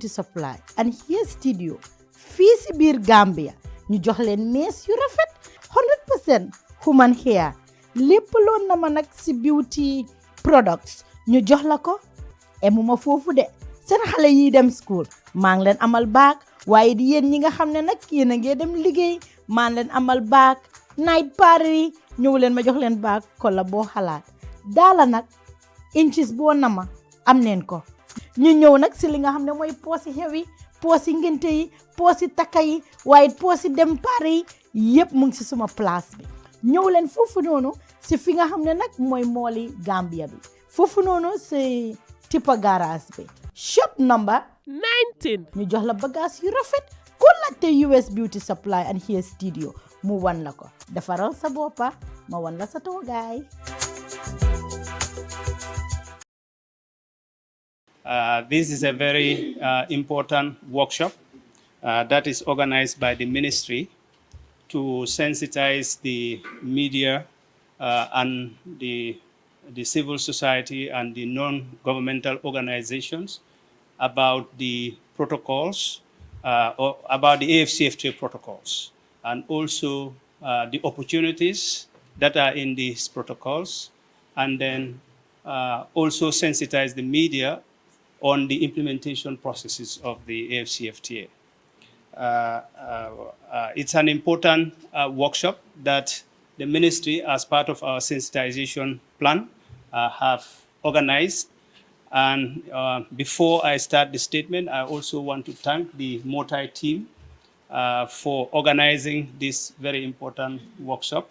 Beauty Supply and Hair Studio fii si biir Gambia ñu jox leen mees yu rafet 100% human hair lépp loon na ma nag si beauty products ñu jox la ko emuma foofu de seen xale yi dem school maa ngi leen amal baag waaye di yéen ñi nga xam ne nag yéen a ngee dem liggéey maa ngi leen amal baag night party ñëw leen ma jox leen baag kola boo xalaat daala nag inches boo nama am neen ko ñu ñëw nag si li nga xam ne mooy poosi xew yi poosi ngénte yi poosi takka yi waaye poosi dem party yi yëpp mu ngi si suma place bi ñëw leen foofu noonu si fi nga xam ne nag mooy mooli Gambia bi foofu noonu si Tipa garage bi shop number 19 ñu jox la bagage yu rafet ku laajte US Beauty Supply and Hair Studio mu wan la ko defaral sa boppa ma wan la sa toogaay. This is a very important workshop that is organized by the ministry to sensitize the media and the civil society and the non-governmental organizations about the protocols, or about the AFCFTA protocols, and also the opportunities that are in these protocols, and then also sensitize the media on the implementation processes of the AFCFTA. It's an important workshop that the ministry, as part of our sensitization plan, have organized. And before I start the statement, I also want to thank the multi team for organizing this very important workshop,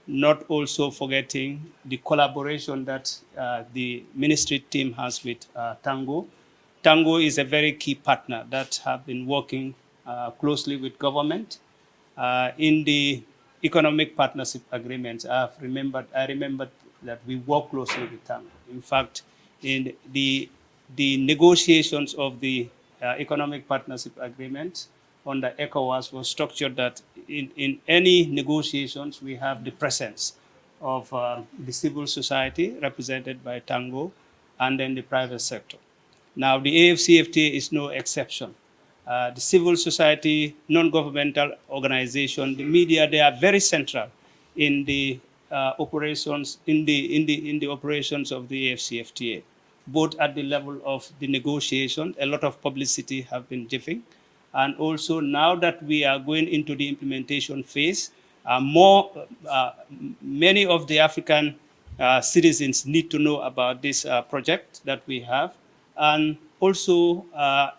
not also forgetting the collaboration that the ministry team has with Tango. Tango is a very key partner that have been working closely with government in the economic partnership agreements. I remembered that we work closely with Tango. In fact, in the negotiations of the economic partnership agreement under ECOWAS was structured that in any negotiations we have the presence of the civil society represented by Tango and then the private sector. Now the AFCFTA is no exception. The civil society, non-governmental organization, the media, they are very central in the operations in the operations of the AFCFTA, both at the level of the negotiation. A lot of publicity have been given, and also now that we are going into the implementation phase, many of the African citizens need to know about this project that we have, and also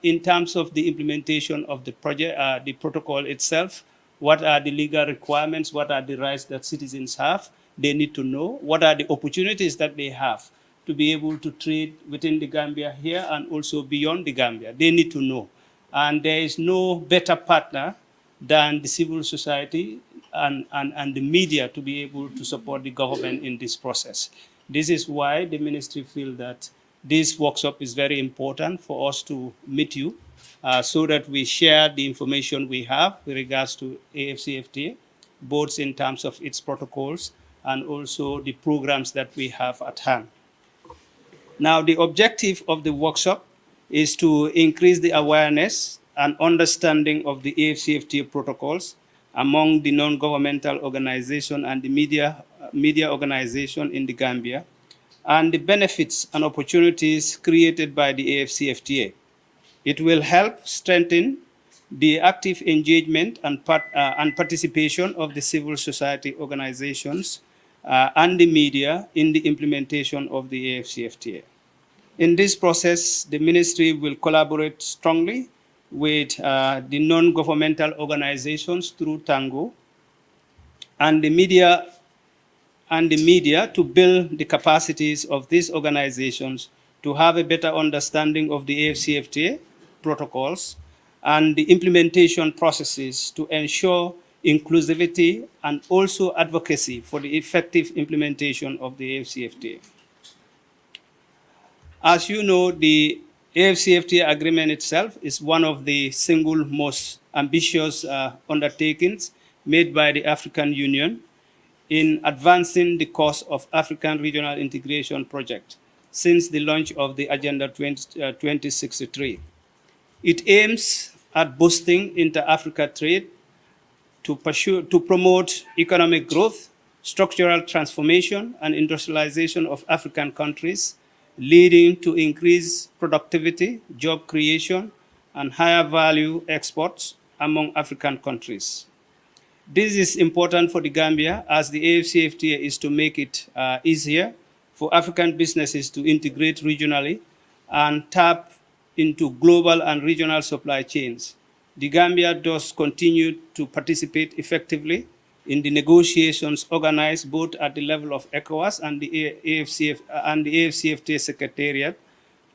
in terms of the implementation of the project, the protocol itself. What are the legal requirements? What are the rights that citizens have? They need to know. What are the opportunities that they have to be able to trade within the Gambia here and also beyond the Gambia? They need to know. And there is no better partner than the civil society and the media to be able to support the government in this process. This is why the ministry feels that this workshop is very important for us to meet you so that we share the information we have with regards to AFCFTA, both in terms of its protocols and also the programs that we have at hand. Now, the objective of the workshop is to increase the awareness and understanding of the AFCFTA protocols among the non-governmental organization and the media organization in the Gambia, and the benefits and opportunities created by the AFCFTA. It will help strengthen the active engagement and participation of the civil society organizations and the media in the implementation of the AFCFTA. In this process, the ministry will collaborate strongly with the non-governmental organizations through Tango and the media to build the capacities of these organizations to have a better understanding of the AFCFTA protocols and the implementation processes to ensure inclusivity and also advocacy for the effective implementation of the AFCFTA. As you know, the AFCFTA agreement itself is one of the single most ambitious undertakings made by the African Union in advancing the cause of African regional integration project since the launch of the Agenda 2063. It aims at boosting inter-Africa trade to promote economic growth, structural transformation, and industrialization of African countries, leading to increased productivity, job creation, and higher value exports among African countries. This is important for the Gambia as the AFCFTA is to make it easier for African businesses to integrate regionally and tap into global and regional supply chains. The Gambia does continue to participate effectively in the negotiations organized both at the level of ECOWAS and the AFCFTA Secretariat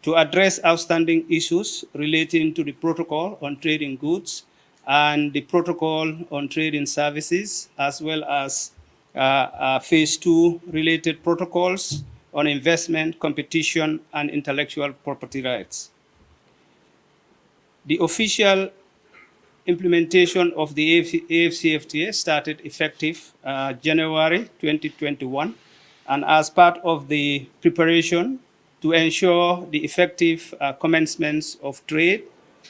to address outstanding issues relating to the Protocol on Trade in Goods and the Protocol on Trade in Services, as well as Phase 2 related protocols on investment, competition, and intellectual property rights. The official implementation of the AFCFTA started effective January 2021, and as part of the preparation to ensure the effective commencement of trade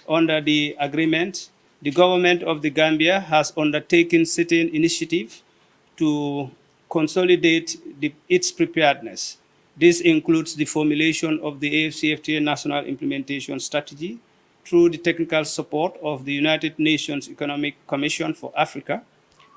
under the agreement, the government of the Gambia has undertaken certain initiatives to consolidate its preparedness. This includes the formulation of the AFCFTA National Implementation Strategy through the technical support of the United Nations Economic Commission for Africa.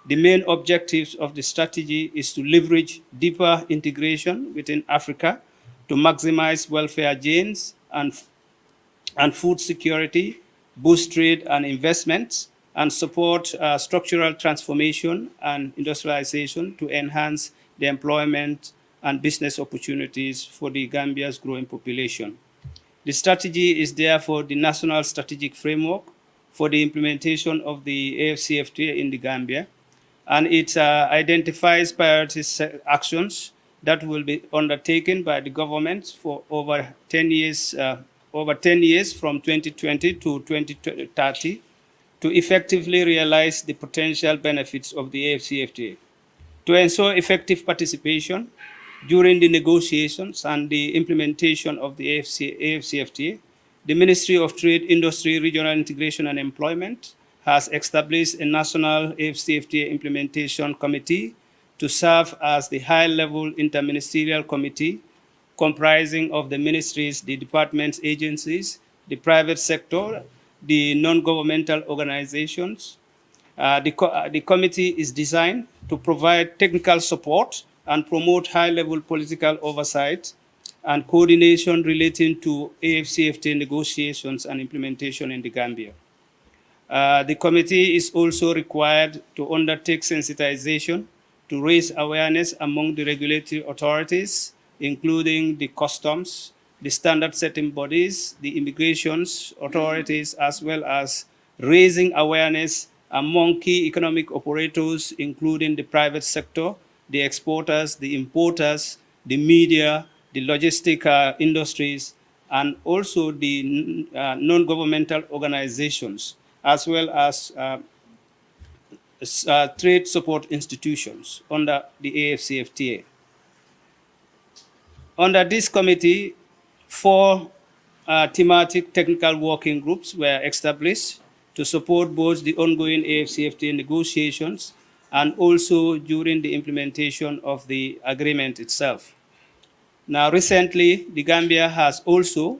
The main objectives of the strategy is to leverage deeper integration within Africa to maximize welfare gains and food security, boost trade and investments, and support structural transformation and industrialization to enhance the employment and business opportunities for the Gambia's growing population. The strategy is therefore the national strategic framework for the implementation of the AFCFTA in the Gambia, and it identifies priority actions that will be undertaken by the government for over 10 years from 2020 to 2030 to effectively realize the potential benefits of the AFCFTA. To ensure effective participation during the negotiations and the implementation of the AFCFTA, the Ministry of Trade, Industry, Regional Integration and Employment has established a national AFCFTA implementation committee to serve as the high-level interministerial committee comprising of the ministries, the departments, agencies, the private sector, the non-governmental organizations. The committee is designed to provide technical support and promote high-level political oversight and coordination relating to AFCFTA negotiations and implementation in the Gambia. The committee is also required to undertake sensitization to raise awareness among the regulatory authorities, including the customs, the standard-setting bodies, the immigration authorities, as well as raising awareness among key economic operators, including the private sector, the exporters, the importers, the media, the logistic industries, and also the non-governmental organizations, as well as trade support institutions under the AFCFTA. Under this committee, 4 thematic technical working groups were established to support both the ongoing AFCFTA negotiations and also during the implementation of the agreement itself. Now, recently, the Gambia has also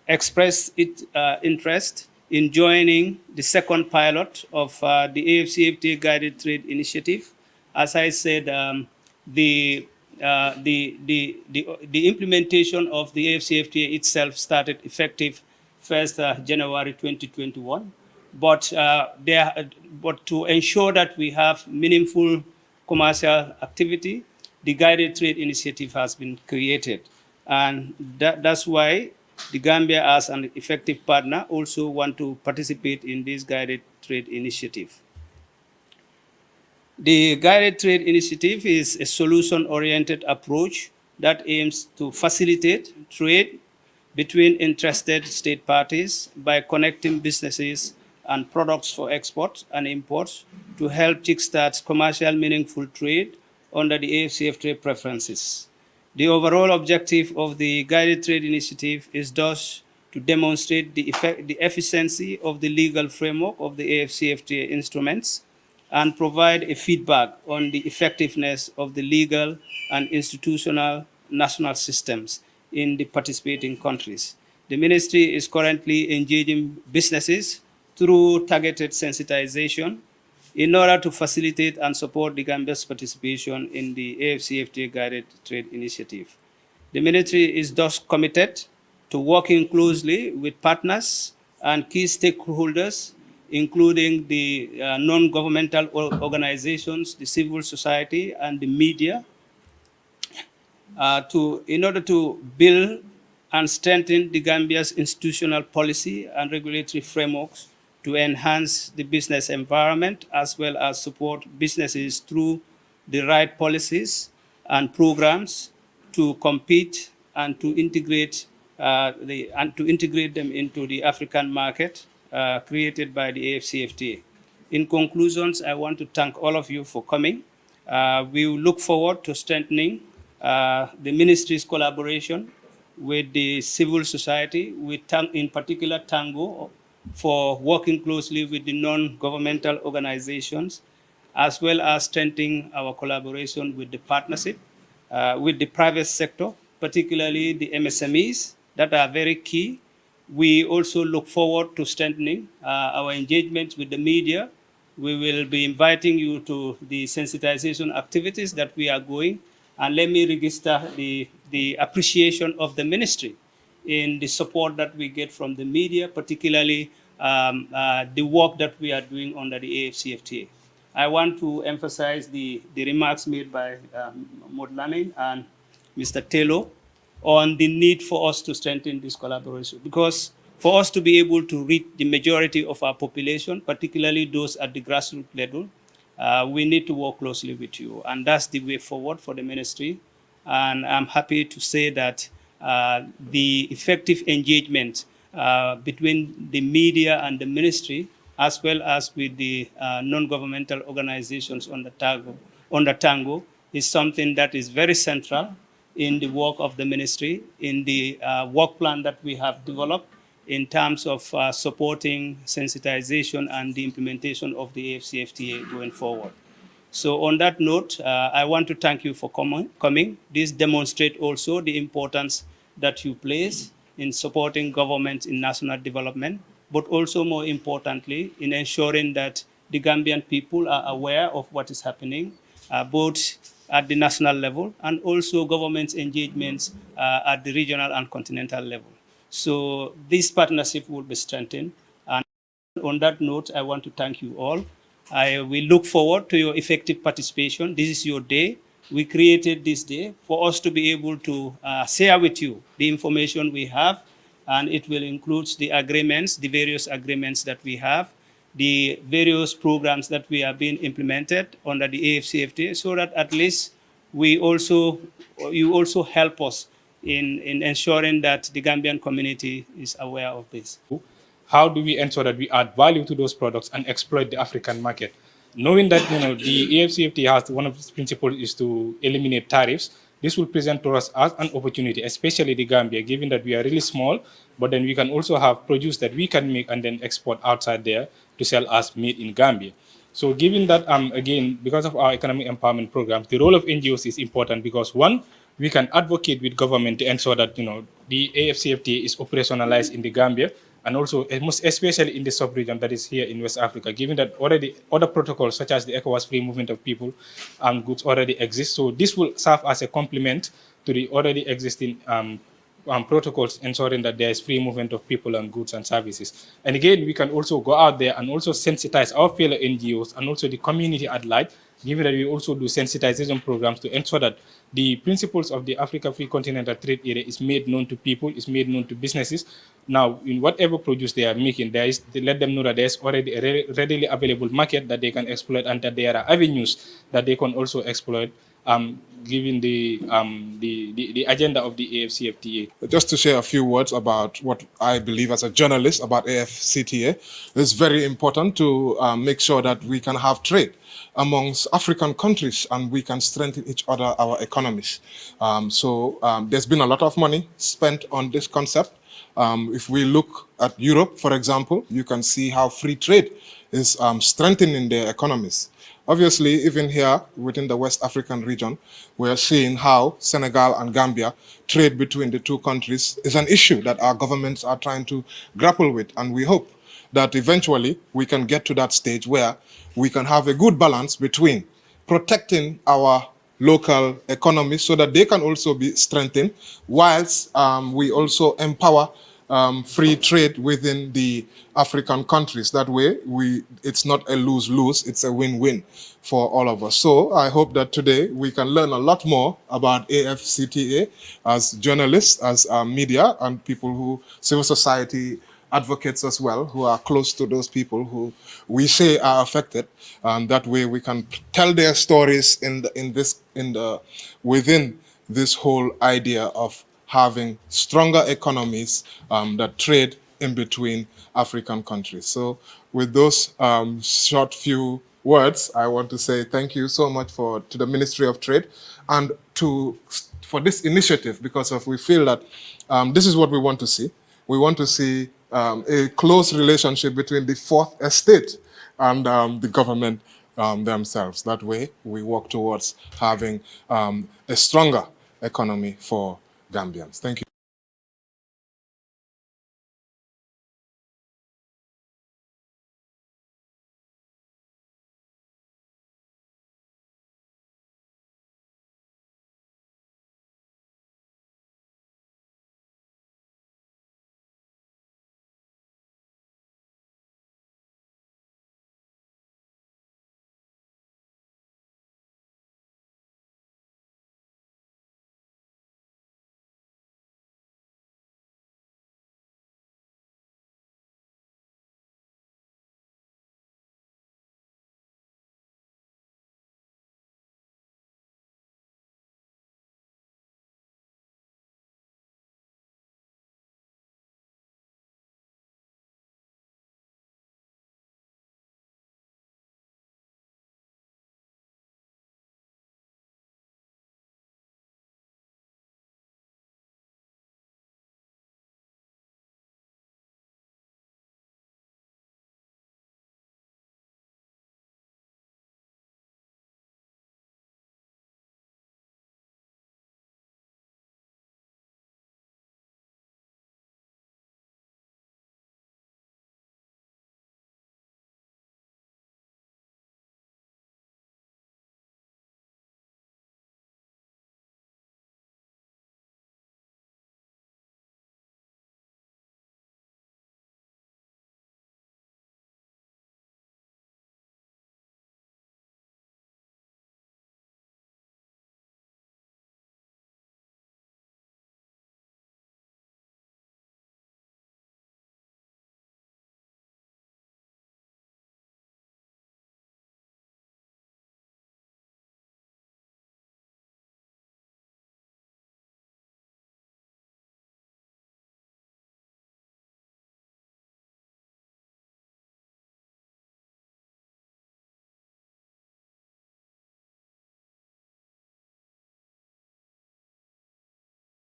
expressed its interest in joining the second pilot of the AFCFTA Guided Trade Initiative. As I said, the implementation of the AFCFTA itself started effective 1st January 2021. But to ensure that we have meaningful commercial activity, the Guided Trade Initiative has been created. And that's why the Gambia, as an effective partner, also want to participate in this Guided Trade Initiative. The Guided Trade Initiative is a solution-oriented approach that aims to facilitate trade between interested state parties by connecting businesses and products for export and import to help kickstart commercial meaningful trade under the AFCFTA preferences. The overall objective of the Guided Trade Initiative is thus to demonstrate the efficiency of the legal framework of the AFCFTA instruments and provide a feedback on the effectiveness of the legal and institutional national systems in the participating countries. The ministry is currently engaging businesses through targeted sensitization in order to facilitate and support the Gambia's participation in the AFCFTA Guided Trade Initiative. The ministry is thus committed to working closely with partners and key stakeholders, including the non-governmental organizations, the civil society, and the media, in order to build and strengthen the Gambia's institutional policy and regulatory frameworks to enhance the business environment as well as support businesses through the right policies and programs to compete and to integrate them into the African market created by the AFCFTA. In conclusions, I want to thank all of you for coming. We look forward to strengthening the ministry's collaboration with the civil society, in particular Tango, for working closely with the non-governmental organizations, as well as strengthening our collaboration with the partnership, with the private sector, particularly the MSMEs that are very key. We also look forward to strengthening our engagement with the media. We will be inviting you to the sensitization activities that we are going. And let me register the appreciation of the ministry in the support that we get from the media, particularly the work that we are doing under the AFCFTA. I want to emphasize the remarks made by Maud Lamin and Mr. Taylor on the need for us to strengthen this collaboration, because for us to be able to reach the majority of our population, particularly those at the grassroots level, we need to work closely with you. And that's the way forward for the ministry. And I'm happy to say that the effective engagement between the media and the ministry, as well as with the non-governmental organizations under Tango, is something that is very central in the work of the ministry, in the work plan that we have developed in terms of supporting sensitization and the implementation of the AFCFTA going forward. So on that note, I want to thank you for coming. This demonstrates also the importance that you place in supporting government in national development, but also more importantly, in ensuring that the Gambian people are aware of what is happening, both at the national level and also government's engagements at the regional and continental level. So this partnership will be strengthened. And on that note, I want to thank you all. We look forward to your effective participation. This is your day. We created this day for us to be able to share with you the information we have, and it will include the agreements, the various agreements that we have, the various programs that we are being implemented under the AFCFTA, so that at least you also help us in ensuring that the Gambian community is aware of this. How do we ensure that we add value to those products and exploit the African market? Knowing that the AFCFTA has one of its principles is to eliminate tariffs, this will present to us as an opportunity, especially the Gambia, given that we are really small, but then we can also have produce that we can make and then export outside there to sell as made in Gambia. So given that, again, because of our economic empowerment programs, the role of NGOs is important because, one, we can advocate with government to ensure that the AFCFTA is operationalized in the Gambia, and also most especially in the sub-region that is here in West Africa, given that already other protocols such as the ECOWAS free movement of people and goods already exist. So this will serve as a complement to the already existing protocols, ensuring that there is free movement of people and goods and services. And again, we can also go out there and also sensitize our fellow NGOs and also the community at large, given that we also do sensitization programs to ensure that the principles of the Africa Free Continental Trade Area is made known to people, is made known to businesses. Now, in whatever produce they are making, let them know that there's already a readily available market that they can exploit, and that there are avenues that they can also exploit, given the agenda of the AFCFTA. Just to share a few words about what I believe as a journalist about AFCFTA, it's very important to make sure that we can have trade amongst African countries and we can strengthen each other, our economies. There's been a lot of money spent on this concept. If we look at Europe, for example, you can see how free trade is strengthening their economies. Obviously, even here within the West African region, we are seeing how Senegal and Gambia trade between the two countries is an issue that our governments are trying to grapple with. And we hope that eventually we can get to that stage where we can have a good balance between protecting our local economies so that they can also be strengthened, whilst we also empower free trade within the African countries. That way, it's not a lose-lose, it's a win-win for all of us. So I hope that today we can learn a lot more about AFCTA as journalists, as media, and people who, civil society advocates as well, who are close to those people who we say are affected. That way we can tell their stories within this whole idea of having stronger economies that trade in between African countries. So with those short few words, I want to say thank you so much to the Ministry of Trade and for this initiative, because we feel that this is what we want to see. We want to see a close relationship between the fourth estate and the government themselves. That way we work towards having a stronger economy for Gambians. Thank you.